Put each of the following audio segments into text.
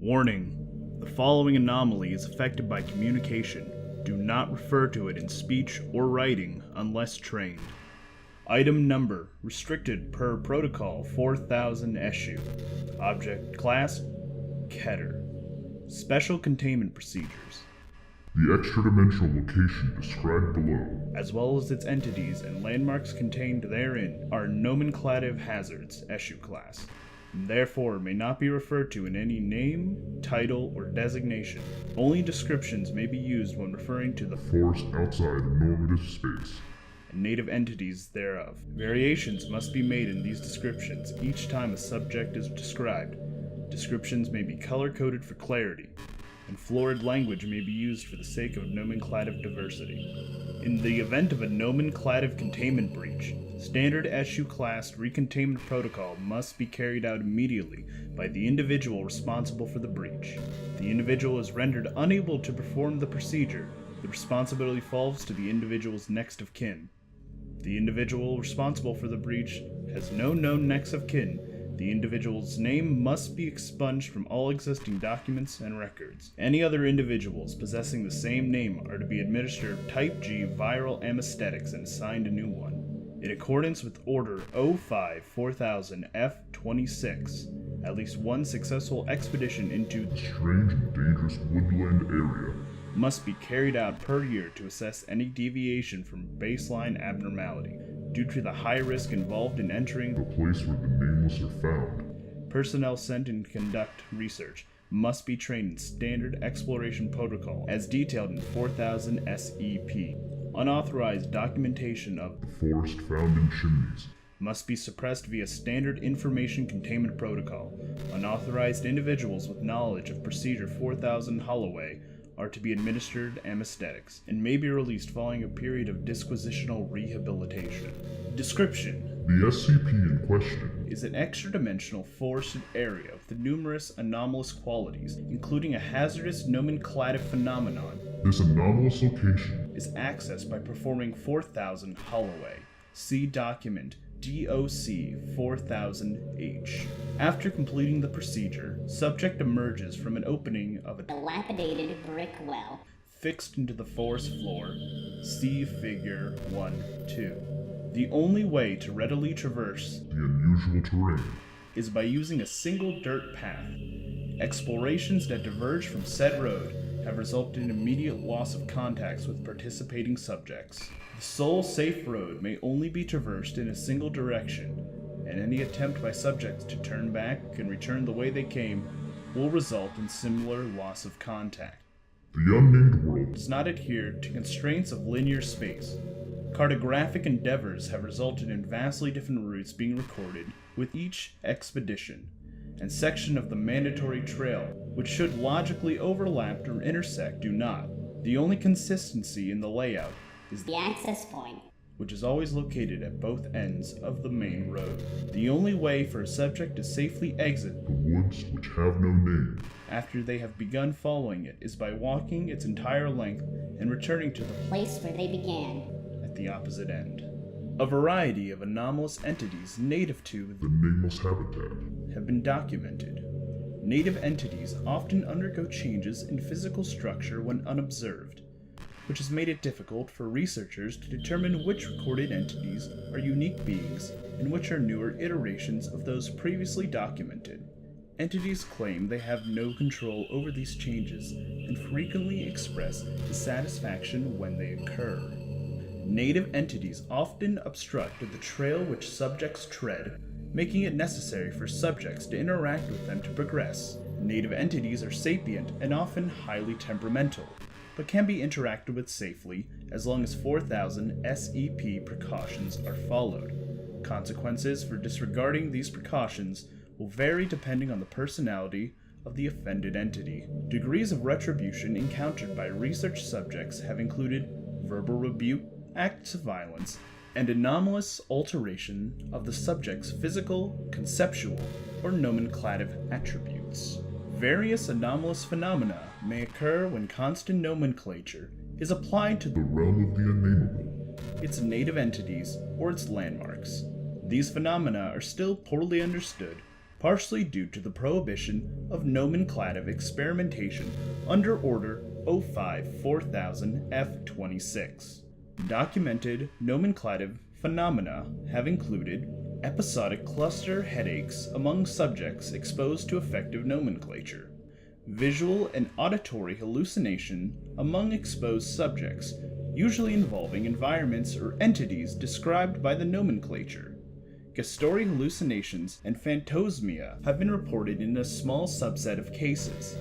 Warning: the following anomaly is affected by communication. Do not refer to it in speech or writing unless trained. Item number restricted per Protocol 4000 issue. Object class Keter. Special containment procedures. The extra-dimensional location described below, as well as its entities and landmarks contained therein, are nomenclative hazards, issue class, and therefore may not be referred to in any name, title, or designation. Only descriptions may be used when referring to the force outside normative space, and native entities thereof. Variations must be made in these descriptions each time a subject is described. Descriptions may be color-coded for clarity, and florid language may be used for the sake of nomenclative diversity. In the event of a nomenclative containment breach, standard issue class recontainment protocol must be carried out immediately by the individual responsible for the breach. If the individual is rendered unable to perform the procedure, the responsibility falls to the individual's next of kin. If the individual responsible for the breach has no known next of kin, the individual's name must be expunged from all existing documents and records. Any other individuals possessing the same name are to be administered Type G viral anesthetics and assigned a new one. In accordance with Order 05-4000-F26, at least one successful expedition into a strange and dangerous woodland area must be carried out per year to assess any deviation from baseline abnormality. Due to the high risk involved in entering the place where the nameless are found, personnel sent in to conduct research must be trained in standard exploration protocol as detailed in 4000 SEP. Unauthorized documentation of the forest found in chimneys must be suppressed via standard information containment protocol. Unauthorized individuals with knowledge of Procedure 4000 Holloway are to be administered anesthetics, and may be released following a period of disquisitional rehabilitation. Description: the SCP in question is an extra-dimensional forested area with numerous anomalous qualities, including a hazardous nomenclative phenomenon. This anomalous location is accessed by performing 4000 Holloway. See document DOC 4000H. After completing the procedure, subject emerges from an opening of a dilapidated brick well fixed into the forest floor. See Figure 1-2. The only way to readily traverse the unusual terrain is by using a single dirt path. Explorations that diverge from said road have resulted in immediate loss of contacts with participating subjects. The sole safe road may only be traversed in a single direction, and any attempt by subjects to turn back and return the way they came will result in similar loss of contact. The unnamed world does not adhere to constraints of linear space. Cartographic endeavors have resulted in vastly different routes being recorded with each expedition, and sections of the mandatory trail, which should logically overlap or intersect, do not. The only consistency in the layout is the access point, which is always located at both ends of the main road. The only way for a subject to safely exit the woods which have no name after they have begun following it is by walking its entire length and returning to the place where they began at the opposite end. A variety of anomalous entities native to the nameless habitat have been documented. Native entities often undergo changes in physical structure when unobserved, which has made it difficult for researchers to determine which recorded entities are unique beings and which are newer iterations of those previously documented. Entities claim they have no control over these changes and frequently express dissatisfaction when they occur. Native entities often obstruct the trail which subjects tread, making it necessary for subjects to interact with them to progress. Native entities are sapient and often highly temperamental, but can be interacted with safely as long as 4000 SEP precautions are followed. Consequences for disregarding these precautions will vary depending on the personality of the offended entity. Degrees of retribution encountered by research subjects have included verbal rebuke, acts of violence, and anomalous alteration of the subject's physical, conceptual, or nomenclative attributes. Various anomalous phenomena may occur when constant nomenclature is applied to the realm of the unnameable, its native entities, or its landmarks. These phenomena are still poorly understood, partially due to the prohibition of nomenclative experimentation under Order 05-4000-F26. Documented nomenclative phenomena have included episodic cluster headaches among subjects exposed to effective nomenclature, visual and auditory hallucination among exposed subjects, usually involving environments or entities described by the nomenclature. Gustori hallucinations and phantosmia have been reported in a small subset of cases.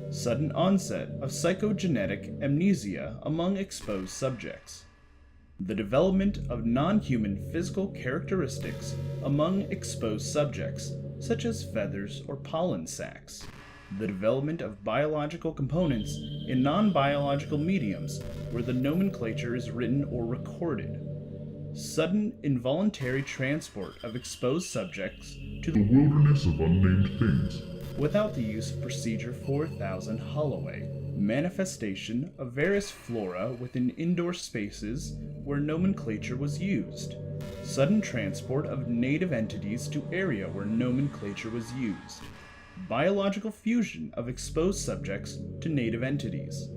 Sudden onset of psychogenetic amnesia among exposed subjects. The development of non-human physical characteristics among exposed subjects, such as feathers or pollen sacs. The development of biological components in non-biological mediums where the nomenclature is written or recorded. Sudden involuntary transport of exposed subjects to The wilderness of unnamed things. without the use of Procedure 4000 Holloway. Manifestation of various flora within indoor spaces where nomenclature was used. Sudden transport of native entities to area where nomenclature was used. Biological fusion of exposed subjects to native entities.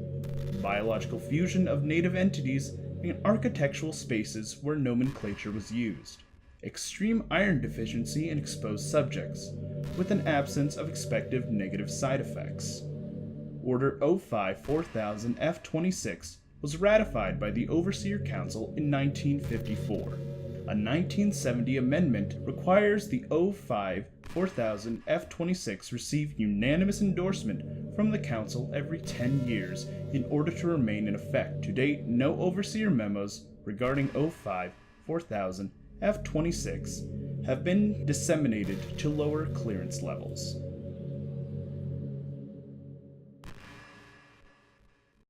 Biological fusion of native entities in architectural spaces where nomenclature was used. Extreme iron deficiency in exposed subjects, with an absence of expected negative side effects. Order 05-4000-F26 was ratified by the Overseer Council in 1954. A 1970 amendment requires the 05-4000-F26 receive unanimous endorsement from the Council every 10 years in order to remain in effect. To date, no Overseer memos regarding 05-4000-F26 have been disseminated to lower clearance levels.